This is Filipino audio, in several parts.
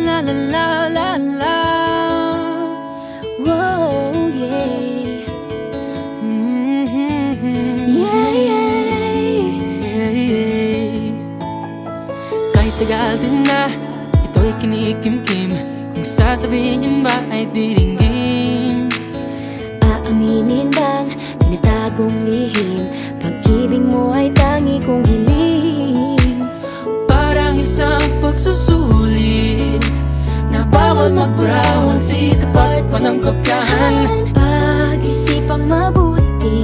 la la la la la. Whoa, yeah. Yeah, yeah. Kahit tagal din na ito'y kinikimkim, kung sasabihin ba ay diringgin. Aaminin bang tinatagong lihim, pag-ibig mo ay tangi kong hiling. Parang isang pagsusulit na bawal magburawan, sitapat pa ng kopyahan. Pag-isipang mabuti,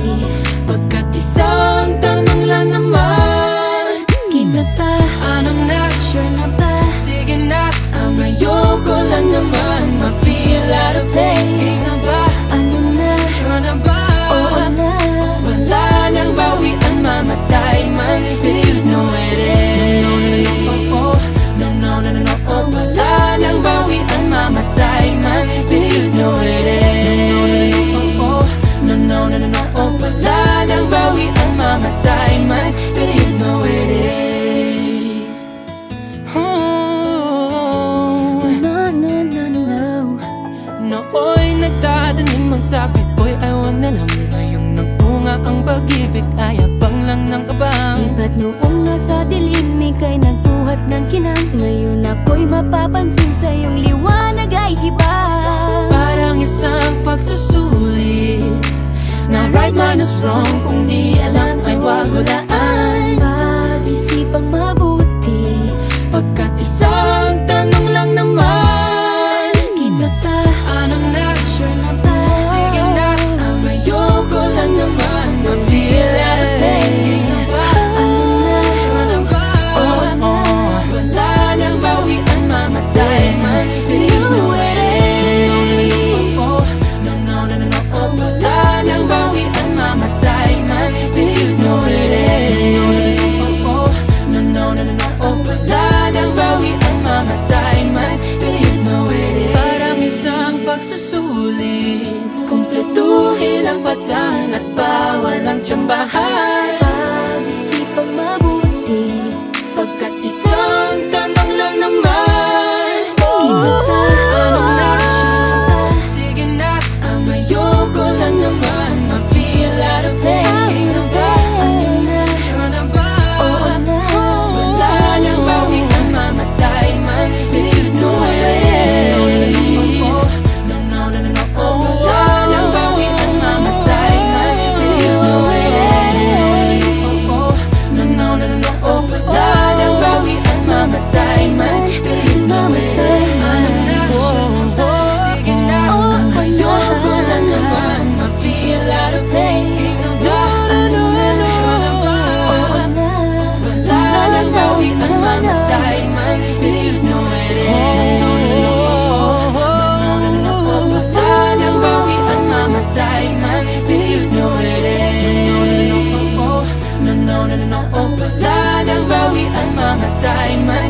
Pagkat isang tanong lang naman, give na pa, anong na? sure na ba? Sige na, ang ayoko lang naman ma-feel out of place. Kaysa ba? Ano na? Sure na ba? Oo na. Wala nang bawian, mamatay man, but you know it is. No, no, no, no, oh, no, no, no, no, no, oh. Wala nang bawian, mamatay man, but you know it is. No, no, no, no, oh, no, no, no, no, no, oh. Wala nang bawian, mamatay man, but you know it is. Oh, No, no, no, no. nooy nagdadanim ang sabi ko'y ay wag na lang. Ngayong nagbunga ang pag-ibig ay abang lang ng kabang. Di ba't noong nasa dilim ika'y nagbuhat ng kinang, ngayon ako'y mapapansin sa iyong liwanag ay iba. Parang isang pagsusulit na right minus wrong, kung di alam ay wag hulaan. Pag-isipang mabuti, Pagkat isang tanong lang naman, iba pa, anong na? sure na ba? Sige na, ang ayoko lang naman ma-feel out of place. Kaysa ba? Ano na? Sure na ba? Oo na. Wala nang bawian, mamatay man, but you know it is. No, no, no, no, no, oh. Wala nang bawian, mamatay man, but you know it is. No, no, no, no, no, oh. Wala nang bawian, mamatay man, but you know it is. Parang isang pagsusulit, kumpletuhin ang patlan at bawal ang tsambahan. Pag-isipang mabuti, Pagkat isang tanong lang naman, iba pa, anong na? sure na ba? Sige na, ang ayoko lang naman ma-feel out of place. Kaysa ba? Ano na? Sure na ba? Oo na. Wala nang bawian, mamatay man, but you know it is. No, no, no, no, no, oh. Wala nang bawian, mamatay man, but you know it is. No, no, no, no, no, oh. Wala nang bawian, mamatay man, but you know it is. Anong na? Sige na, ang ayoko lang naman ma-feel out of place. Kaysa ba? Sure na ba? Oo na. Wala nang bawian, mamatay man, but you know it is. Wala nang bawian, mamatay man, but you know it is. No, no, no, no, oh. Wala nang bawian, mamatay man,